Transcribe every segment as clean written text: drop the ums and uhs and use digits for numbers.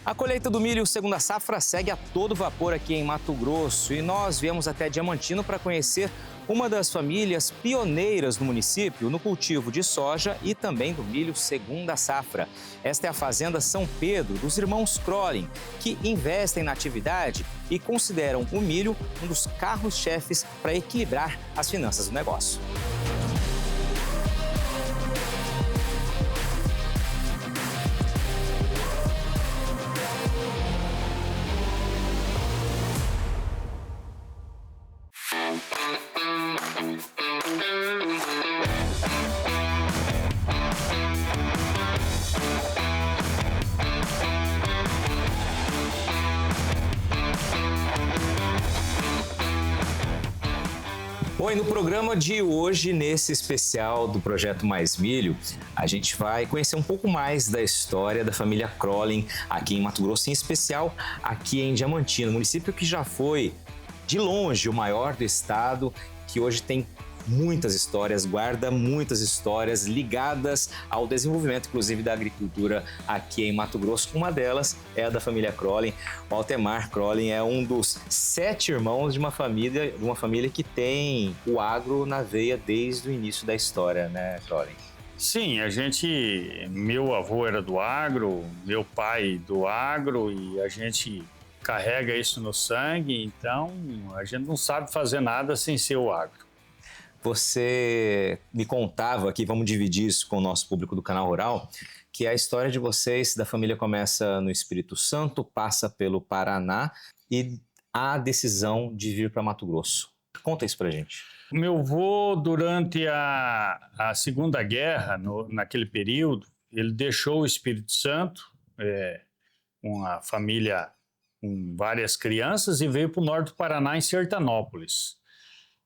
A colheita do milho segunda safra segue a todo vapor aqui em Mato Grosso e nós viemos até Diamantino para conhecer uma das famílias pioneiras no município no cultivo de soja e também do milho segunda safra. Esta é a Fazenda São Pedro, dos irmãos Crolin, que investem na atividade e consideram o milho um dos carros-chefes para equilibrar as finanças do negócio. Oi, no programa de hoje, nesse especial do Projeto Mais Milho, a gente vai conhecer um pouco mais da história da família Crolin aqui em Mato Grosso, em especial aqui em Diamantino, município que já foi, de longe, o maior do estado, que hoje tem muitas histórias, guarda muitas histórias ligadas ao desenvolvimento, inclusive, da agricultura aqui em Mato Grosso. Uma delas é a da família Crolin. O Altemar Crolin é um dos 7 irmãos de uma família que tem o agro na veia desde o início da história, né, Crolin? Sim, meu avô era do agro, meu pai do agro e a gente carrega isso no sangue, então a gente não sabe fazer nada sem ser o agro. Você me contava aqui, vamos dividir isso com o nosso público do Canal Rural, que a história de vocês, da família, começa no Espírito Santo, passa pelo Paraná e há a decisão de vir para Mato Grosso. Conta isso pra gente. Meu avô, durante a Segunda Guerra, naquele período, ele deixou o Espírito Santo, uma família com várias crianças, e veio para o norte do Paraná, em Sertanópolis.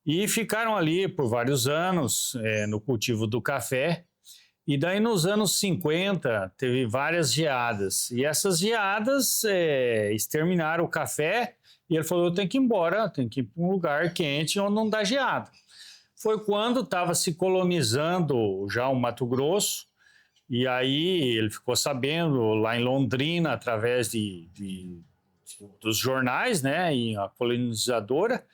E ficaram ali por vários anos no cultivo do café. E daí nos anos 50 teve várias geadas. E essas geadas exterminaram o café. E ele falou, eu tenho que ir embora, tenho que ir para um lugar quente onde não dá geada. Foi quando estava se colonizando já o Mato Grosso. E aí ele ficou sabendo lá em Londrina, através dos jornais, né, e a colonizadora.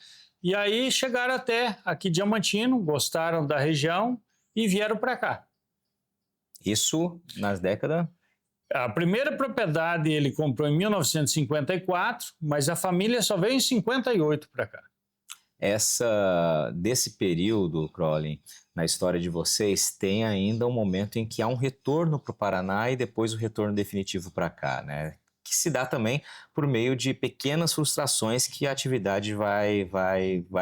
E aí chegaram até aqui Diamantino, gostaram da região e vieram para cá. Isso nas décadas? A primeira propriedade ele comprou em 1954, mas a família só veio em 58 para cá. Desse período, Crolin, na história de vocês, tem ainda um momento em que há um retorno para o Paraná e depois o retorno definitivo para cá, né? Que se dá também por meio de pequenas frustrações que a atividade vai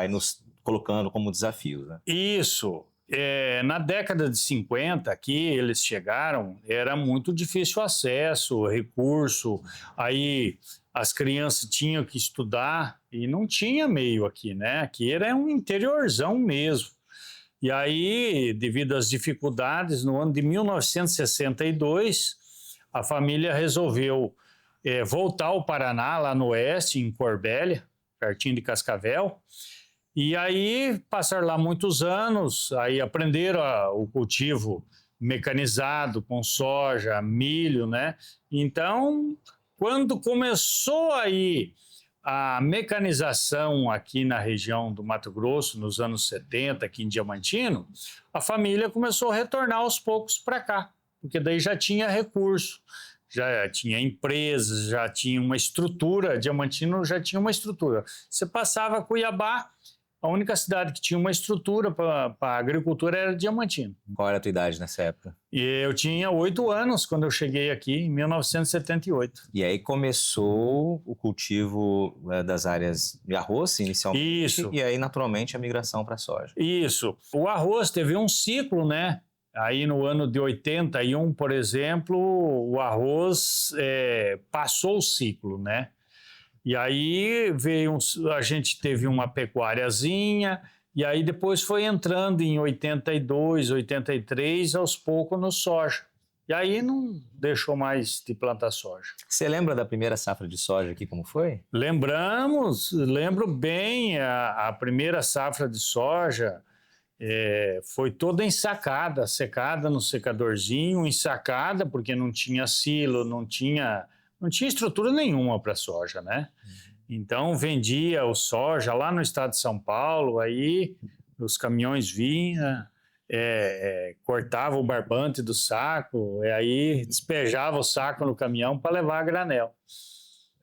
nos colocando como desafios, né? Isso. Na década de 50, aqui eles chegaram, era muito difícil o acesso, recurso, aí as crianças tinham que estudar e não tinha meio aqui, né? Aqui era um interiorzão mesmo. E aí, devido às dificuldades, no ano de 1962, a família resolveu voltar ao Paraná, lá no oeste, em Corbélia, pertinho de Cascavel. E aí passaram lá muitos anos, aí aprenderam o cultivo mecanizado, com soja, milho, né? Então, quando começou aí a mecanização aqui na região do Mato Grosso, nos anos 70, aqui em Diamantino, a família começou a retornar aos poucos para cá, porque daí já tinha recurso. Já tinha empresas, já tinha uma estrutura, Diamantino já tinha uma estrutura. Você passava Cuiabá, a única cidade que tinha uma estrutura para a agricultura era Diamantino. Qual era a tua idade nessa época? E eu tinha 8 anos quando eu cheguei aqui, em 1978. E aí começou o cultivo das áreas de arroz, inicialmente. Isso. E aí, naturalmente, a migração para a soja. Isso. O arroz teve um ciclo, né? Aí no ano de 81, por exemplo, o arroz passou o ciclo, né? E aí a gente teve uma pecuáriazinha, e aí depois foi entrando em 82, 83, aos poucos no soja. E aí não deixou mais de plantar soja. Você lembra da primeira safra de soja aqui, como foi? Lembro bem a primeira safra de soja. Foi toda ensacada, secada no secadorzinho, ensacada porque não tinha silo, não tinha não tinha estrutura nenhuma para soja, né? Então vendia o soja lá no estado de São Paulo, aí os caminhões vinham, cortava o barbante do saco, e aí despejava o saco no caminhão para levar a granel.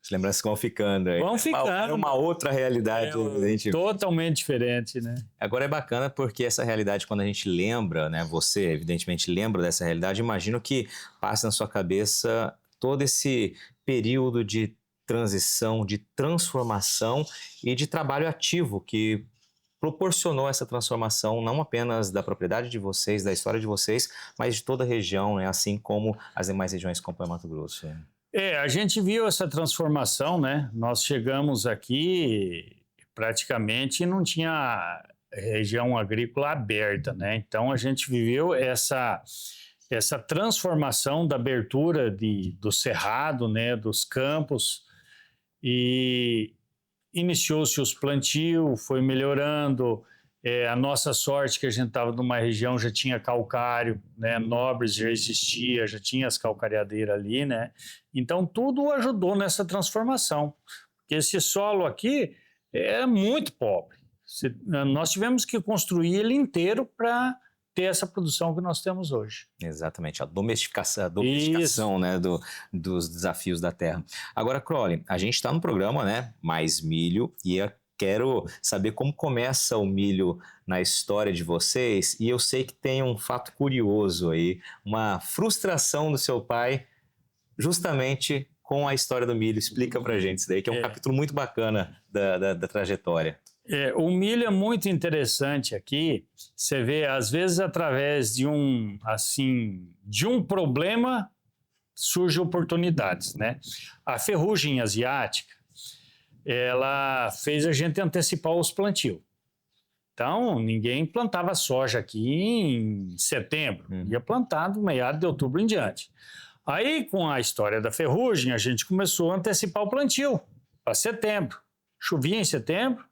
As lembranças vão ficando aí. Vão ficando. É uma outra realidade. Totalmente diferente, né? Agora é bacana porque essa realidade, quando a gente lembra, né? Você, evidentemente, lembra dessa realidade, imagino que passa na sua cabeça todo esse período de transição, de transformação e de trabalho ativo que proporcionou essa transformação não apenas da propriedade de vocês, da história de vocês, mas de toda a região, né? Assim como as demais regiões que compõem Mato Grosso. A gente viu essa transformação, né? Nós chegamos aqui, praticamente não tinha região agrícola aberta, né? Então a gente viveu essa transformação da abertura do cerrado, né? Dos campos, e iniciou-se os plantios, foi melhorando. A nossa sorte que a gente estava numa região, já tinha calcário, né? Nobres já existia, já tinha as calcareadeiras ali, né? Então tudo ajudou nessa transformação, porque esse solo aqui é muito pobre. Nós tivemos que construir ele inteiro para ter essa produção que nós temos hoje. Exatamente, a domesticação, né, dos desafios da terra. Agora, Crowley, a gente está no programa, né, Mais Milho, e quero saber como começa o milho na história de vocês, e eu sei que tem um fato curioso aí, uma frustração do seu pai, justamente com a história do milho. Explica pra gente isso daí, que é um capítulo muito bacana da trajetória. O milho é muito interessante aqui. Você vê, às vezes, através de um problema, surgem oportunidades, né? A ferrugem asiática, ela fez a gente antecipar os plantios. Então, ninguém plantava soja aqui em setembro, ia plantar do meado de outubro em diante. Aí, com a história da ferrugem, a gente começou a antecipar o plantio para setembro. Chovia em setembro,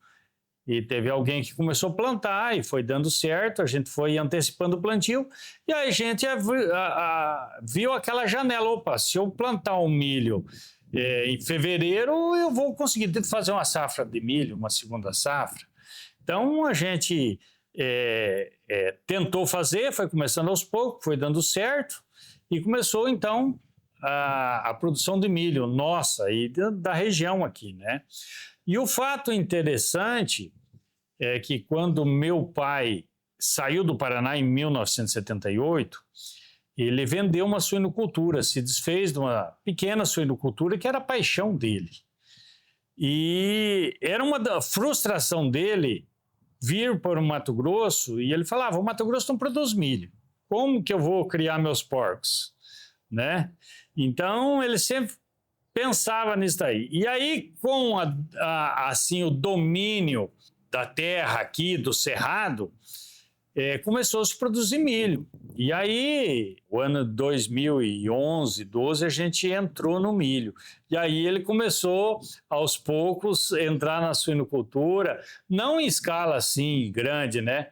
e teve alguém que começou a plantar e foi dando certo, a gente foi antecipando o plantio, e aí a gente viu aquela janela: opa, se eu plantar um milho em fevereiro, eu vou conseguir fazer uma safra de milho, uma segunda safra. Então a gente tentou fazer, foi começando aos poucos, foi dando certo, e começou então a produção de milho nossa e da região aqui, né? E o fato interessante é que quando meu pai saiu do Paraná em 1978, ele vendeu uma suinocultura, se desfez de uma pequena suinocultura que era a paixão dele. E era uma frustração dele vir para o Mato Grosso, e ele falava: o Mato Grosso não produz milho, como que eu vou criar meus porcos, né? Então ele sempre pensava nisso daí. E aí, com o domínio da terra aqui, do cerrado, começou a se produzir milho. E aí, o ano 2011, 12, a gente entrou no milho. E aí ele começou, aos poucos, a entrar na suinocultura, não em escala assim grande, né?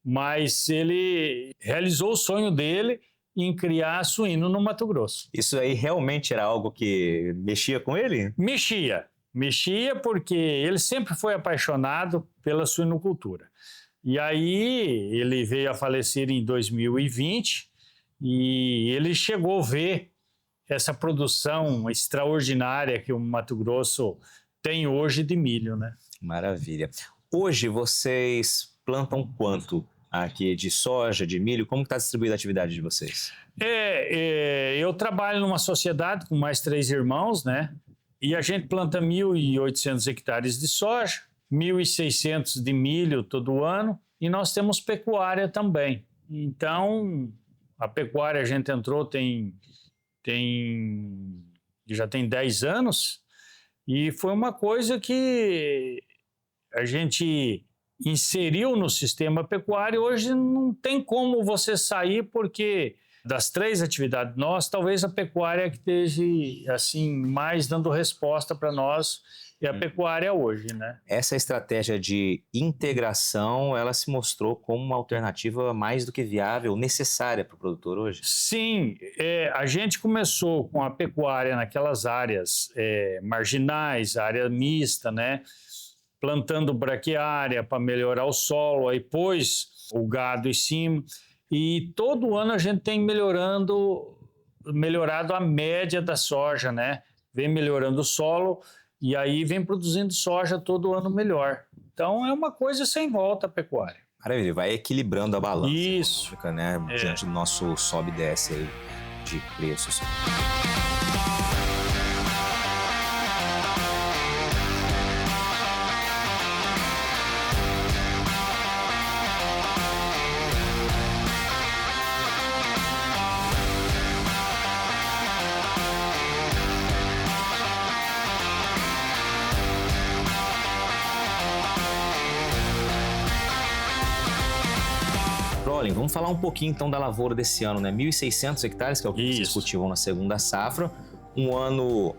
Mas ele realizou o sonho dele em criar suíno no Mato Grosso. Isso aí realmente era algo que mexia com ele? Mexia porque ele sempre foi apaixonado pela suinocultura. E aí ele veio a falecer em 2020 e ele chegou a ver essa produção extraordinária que o Mato Grosso tem hoje de milho, né? Maravilha. Hoje vocês plantam quanto aqui de soja, de milho? Como está distribuída a atividade de vocês? Eu trabalho numa sociedade com mais 3 irmãos, né? E a gente planta 1.800 hectares de soja, 1.600 de milho todo ano, e nós temos pecuária também. Então, a pecuária a gente entrou já tem 10 anos, e foi uma coisa que a gente inseriu no sistema pecuário. Hoje não tem como você sair, porque das 3 atividades nossas, talvez a pecuária que esteja assim, mais dando resposta para nós é a pecuária hoje, né? Essa estratégia de integração, ela se mostrou como uma alternativa mais do que viável, necessária para o produtor hoje? Sim, a gente começou com a pecuária naquelas áreas marginais, área mista, né? Plantando braquiária para melhorar o solo, aí pôs o gado em cima, e todo ano a gente tem melhorado a média da soja, né? Vem melhorando o solo e aí vem produzindo soja todo ano melhor. Então é uma coisa sem volta a pecuária. Maravilha, vai equilibrando a balança. Isso. Fica, né, diante do nosso sobe e desce aí de preços. Crolling, vamos falar um pouquinho então da lavoura desse ano, né? 1.600 hectares, que é o que vocês cultivam na segunda safra. Um ano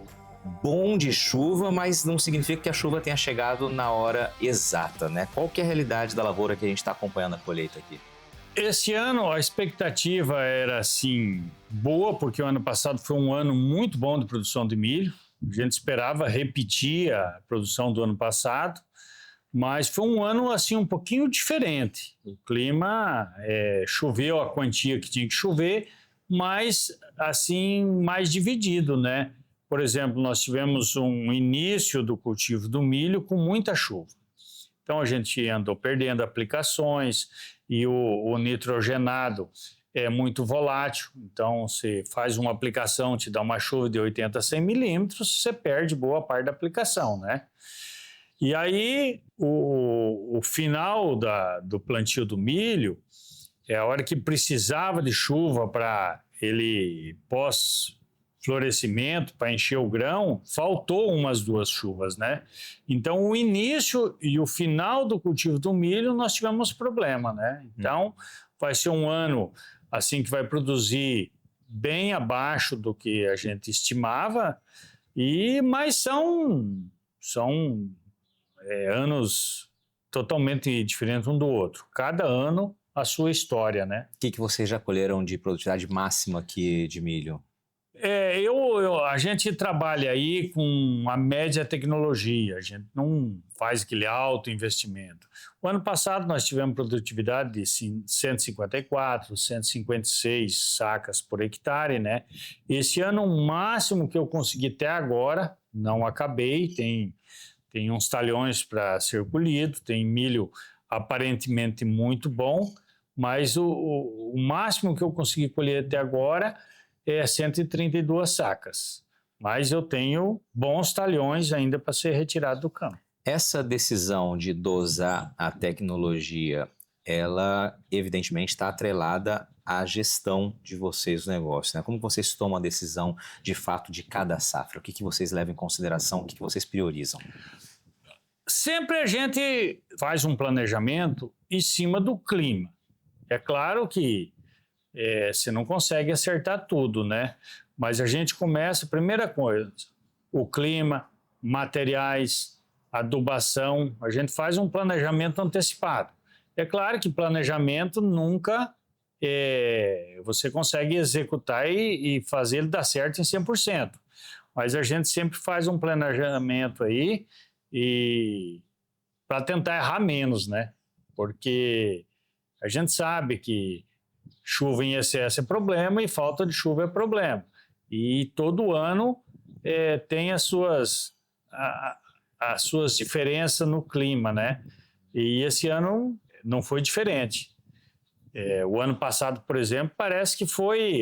bom de chuva, mas não significa que a chuva tenha chegado na hora exata, né? Qual que é a realidade da lavoura que a gente está acompanhando a colheita aqui? Esse ano a expectativa era assim boa, porque o ano passado foi um ano muito bom de produção de milho. A gente esperava repetir a produção do ano passado. Mas foi um ano assim um pouquinho diferente. O clima choveu a quantia que tinha que chover, mas assim mais dividido, né? Por exemplo, nós tivemos um início do cultivo do milho com muita chuva. Então a gente andou perdendo aplicações e o nitrogenado é muito volátil. Então você faz uma aplicação, te dá uma chuva de 80 a 100 milímetros, você perde boa parte da aplicação, né? E aí, o final do plantio do milho, é a hora que precisava de chuva para ele pós-florescimento, para encher o grão, faltou umas 2 chuvas, né? Então, o início e o final do cultivo do milho, nós tivemos problema, né? Então, vai ser um ano assim que vai produzir bem abaixo do que a gente estimava, mas são anos totalmente diferentes um do outro. Cada ano a sua história, né? O que vocês já colheram de produtividade máxima aqui de milho? A gente trabalha aí com a média tecnologia, a gente não faz aquele alto investimento. O ano passado nós tivemos produtividade de 154, 156 sacas por hectare, né? Esse ano o máximo que eu consegui até agora, não acabei, tem uns talhões para ser colhido, tem milho aparentemente muito bom, mas o máximo que eu consegui colher até agora é 132 sacas. Mas eu tenho bons talhões ainda para ser retirado do campo. Essa decisão de dosar a tecnologia, ela evidentemente está atrelada à gestão de vocês do negócio, né? Como vocês tomam a decisão de fato de cada safra? O que vocês levam em consideração? O que vocês priorizam? Sempre a gente faz um planejamento em cima do clima. É claro que você não consegue acertar tudo, né? Mas a gente começa, primeira coisa, o clima, materiais, adubação, a gente faz um planejamento antecipado. É claro que planejamento nunca você consegue executar e fazer ele dar certo em 100%. Mas a gente sempre faz um planejamento aí para tentar errar menos, né? Porque a gente sabe que chuva em excesso é problema e falta de chuva é problema. E todo ano tem as suas diferenças no clima, né? E esse ano não foi diferente. O ano passado, por exemplo, parece que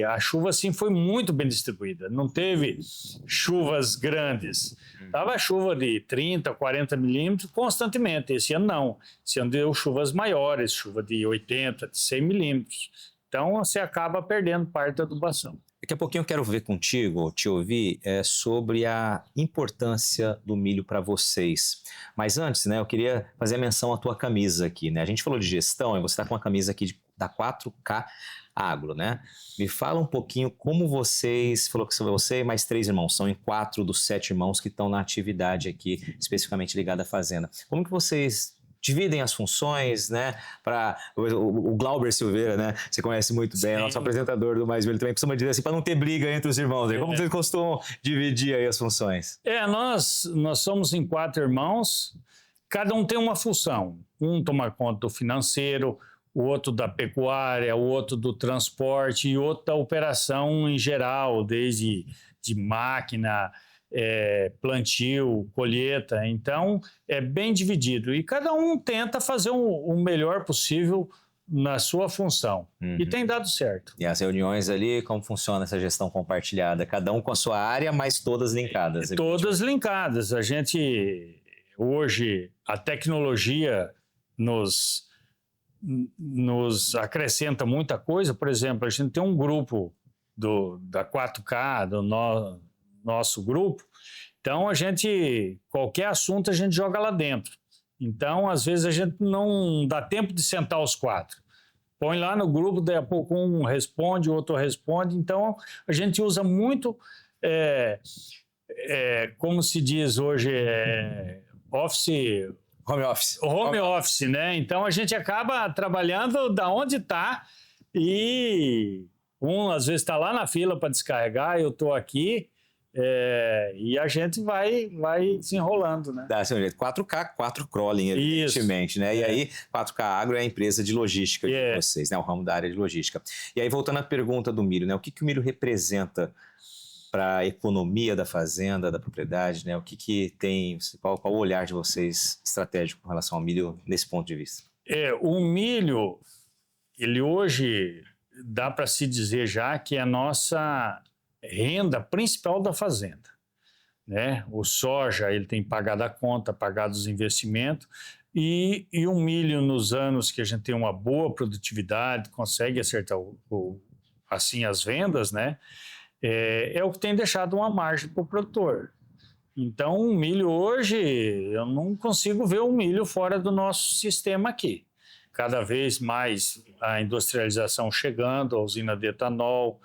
a chuva assim, foi muito bem distribuída. Não teve chuvas grandes. Tava chuva de 30, 40 milímetros constantemente. Esse ano não. Esse ano deu chuvas maiores, chuva de 80, de 100 milímetros. Então, você acaba perdendo parte da adubação. Daqui a pouquinho eu quero ver contigo, te ouvir, sobre a importância do milho para vocês. Mas antes, né, eu queria fazer a menção à tua camisa aqui, né? A gente falou de gestão e você está com uma camisa aqui da 4K agro, né? Me fala um pouquinho como vocês, falou que são você e mais 3 irmãos, são em 4 dos 7 irmãos que estão na atividade aqui, especificamente ligada à fazenda. Como que vocês dividem as funções, né? Para o Glauber Silveira, né? Você conhece muito bem, nosso apresentador do Mais Velho também costuma dizer assim, para não ter briga entre os irmãos. Como vocês costumam dividir aí as funções? Nós somos em 4 irmãos, cada um tem uma função. Um toma conta do financeiro, o outro da pecuária, o outro do transporte e outro da operação em geral, desde de máquina, plantio, colheita. Então, é bem dividido. E cada um tenta fazer o melhor possível na sua função. E tem dado certo. E as reuniões ali, como funciona essa gestão compartilhada? Cada um com a sua área, mas todas linkadas. Todas linkadas. A gente, hoje, a tecnologia nos acrescenta muita coisa. Por exemplo, a gente tem um grupo da 4K, do nosso grupo. Então, qualquer assunto a gente joga lá dentro. Então, às vezes, a gente não dá tempo de sentar os 4. Põe lá no grupo, daí a pouco um responde, o outro responde. Então, a gente usa muito, como se diz hoje, Home office. Home office, né? Então, a gente acaba trabalhando da onde está e às vezes está lá na fila para descarregar, eu estou aqui. E a gente vai desenrolando, né? Dá seu jeito. 4K, 4 Crawling, evidentemente, né? E aí, 4K Agro é a empresa de logística de vocês, né? O ramo da área de logística. E aí, voltando à pergunta do milho, né? O que o milho representa para a economia da fazenda, da propriedade, né? O que tem, qual o olhar de vocês estratégico com relação ao milho nesse ponto de vista? O milho, ele hoje dá para se dizer já que é a nossa renda principal da fazenda, né? O soja, ele tem pagado a conta, pagado os investimentos, e o milho, nos anos que a gente tem uma boa produtividade, consegue acertar assim as vendas, né? É o que tem deixado uma margem para o produtor. Então, o milho hoje, eu não consigo ver o milho fora do nosso sistema aqui. Cada vez mais a industrialização chegando, a usina de etanol,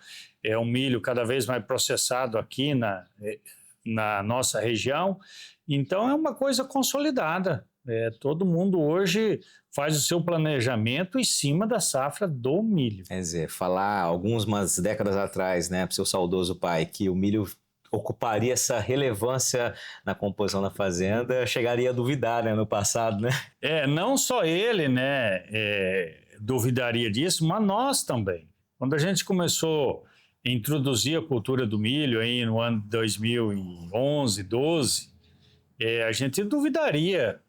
o milho cada vez mais processado aqui na nossa região. Então, é uma coisa consolidada. Todo mundo hoje faz o seu planejamento em cima da safra do milho. Quer dizer, falar algumas décadas atrás, né, para o seu saudoso pai, que o milho ocuparia essa relevância na composição da fazenda, chegaria a duvidar, né, no passado, né? Não só ele, né, duvidaria disso, mas nós também. Quando a gente começou a introduzir a cultura do milho aí no ano 2011, 12, a gente duvidaria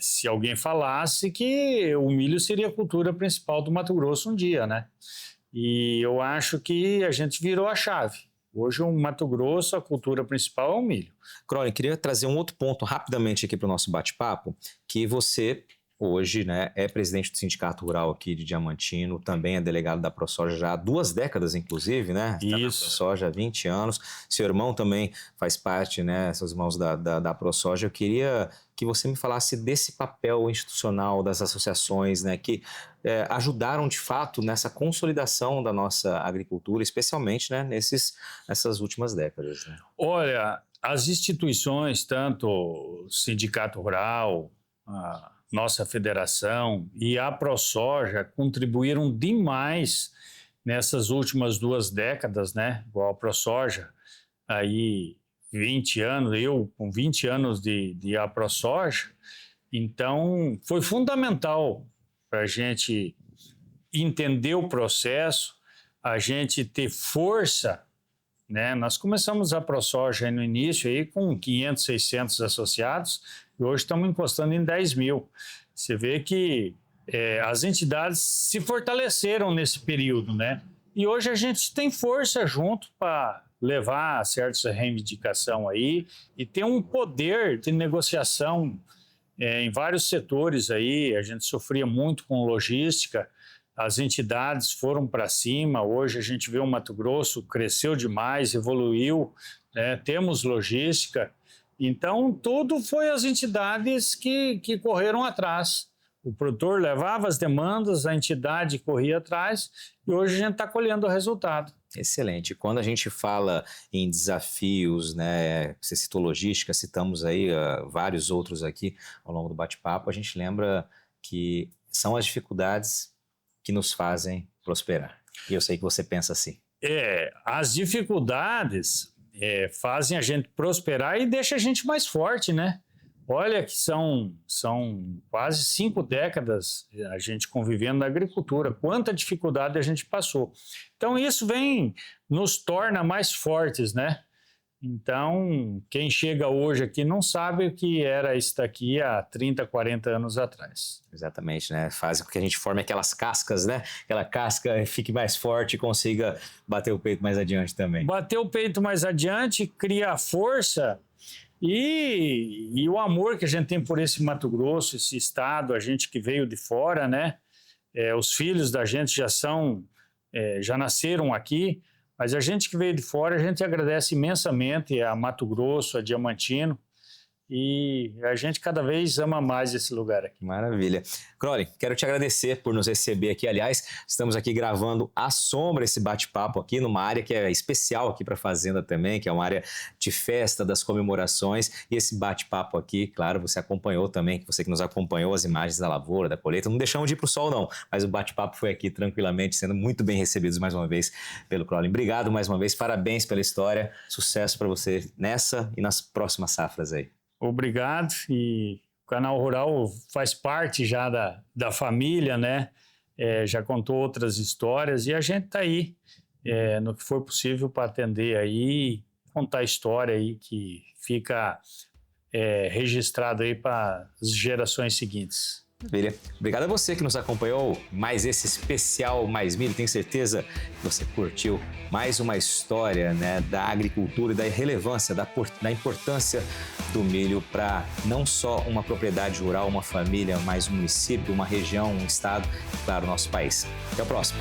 se alguém falasse que o milho seria a cultura principal do Mato Grosso um dia, né? E eu acho que a gente virou a chave. Hoje, no Mato Grosso, a cultura principal é o milho. Crawling, queria trazer um outro ponto rapidamente aqui para o nosso bate-papo, que você hoje, né, é presidente do Sindicato Rural aqui de Diamantino, também é delegado da ProSoja já há 2 décadas, inclusive, né? Isso. Está na ProSoja há 20 anos. Seu irmão também faz parte, né, seus irmãos da ProSoja. Eu queria que você me falasse desse papel institucional das associações, né, que ajudaram de fato nessa consolidação da nossa agricultura, especialmente, né, nessas últimas décadas. Né? Olha, as instituições, tanto o Sindicato Rural, a nossa federação e a ProSoja contribuíram demais nessas últimas 2 décadas, né? Igual a ProSoja, aí 20 anos, eu com 20 anos de a ProSoja, então foi fundamental para a gente entender o processo, a gente ter força, né? Nós começamos a ProSoja aí no início aí com 500, 600 associados e hoje estamos encostando em 10 mil. Você vê que as entidades se fortaleceram nesse período, né? E hoje a gente tem força junto para levar certa reivindicação aí e ter um poder de negociação em vários setores aí. A gente sofria muito com logística, as entidades foram para cima. Hoje a gente vê o Mato Grosso cresceu demais, evoluiu, né? Temos logística. Então, tudo foi as entidades que correram atrás. O produtor levava as demandas, a entidade corria atrás e hoje a gente está colhendo o resultado. Excelente. Quando a gente fala em desafios, né, você citou logística, citamos aí vários outros aqui ao longo do bate-papo, a gente lembra que são as dificuldades que nos fazem prosperar. E eu sei que você pensa assim. As dificuldades fazem a gente prosperar e deixa a gente mais forte, né? Olha que são quase 5 décadas a gente convivendo na agricultura. Quanta dificuldade a gente passou. Então, isso nos torna mais fortes, né? Então, quem chega hoje aqui não sabe o que era isso daqui há 30, 40 anos atrás. Exatamente, né? Faz com que a gente forme aquelas cascas, né? Aquela casca fique mais forte e consiga bater o peito mais adiante também. Bater o peito mais adiante, cria força e o amor que a gente tem por esse Mato Grosso, esse estado, a gente que veio de fora, né? Os filhos da gente já nasceram aqui. Mas a gente que veio de fora, a gente agradece imensamente a Mato Grosso, a Diamantino, e a gente cada vez ama mais esse lugar aqui. Maravilha. Crowley, quero te agradecer por nos receber aqui. Aliás, estamos aqui gravando à sombra esse bate-papo aqui numa área que é especial aqui para a Fazenda também, que é uma área de festa, das comemorações. E esse bate-papo aqui, claro, você acompanhou também, você que nos acompanhou as imagens da lavoura, da colheita. Não deixamos de ir para o sol não, mas o bate-papo foi aqui tranquilamente, sendo muito bem recebidos mais uma vez pelo Crowley. Obrigado mais uma vez, parabéns pela história, sucesso para você nessa e nas próximas safras aí. Obrigado, e o Canal Rural faz parte já da família, né? Já contou outras histórias e a gente está aí no que for possível para atender aí, contar a história aí que fica registrado aí para as gerações seguintes. Maravilha. Obrigado a você que nos acompanhou mais esse especial Mais Milho. Tenho certeza que você curtiu mais uma história, né, da agricultura e da relevância, da importância do milho para não só uma propriedade rural, uma família, mas um município, uma região, um estado e, claro, o nosso país. Até o próximo.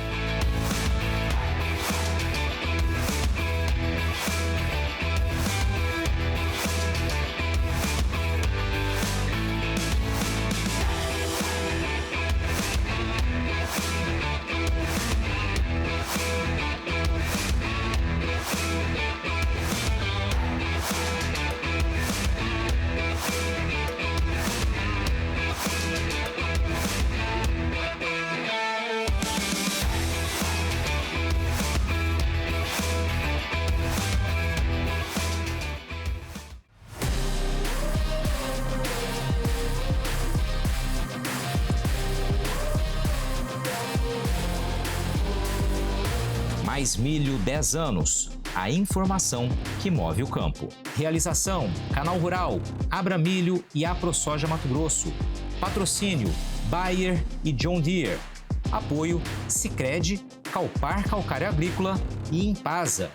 Mais Milho 10 anos. A informação que move o campo. Realização: Canal Rural, Abra Milho e AproSoja Mato Grosso. Patrocínio: Bayer e John Deere. Apoio: Sicredi, Calpar Calcário Agrícola e Impasa.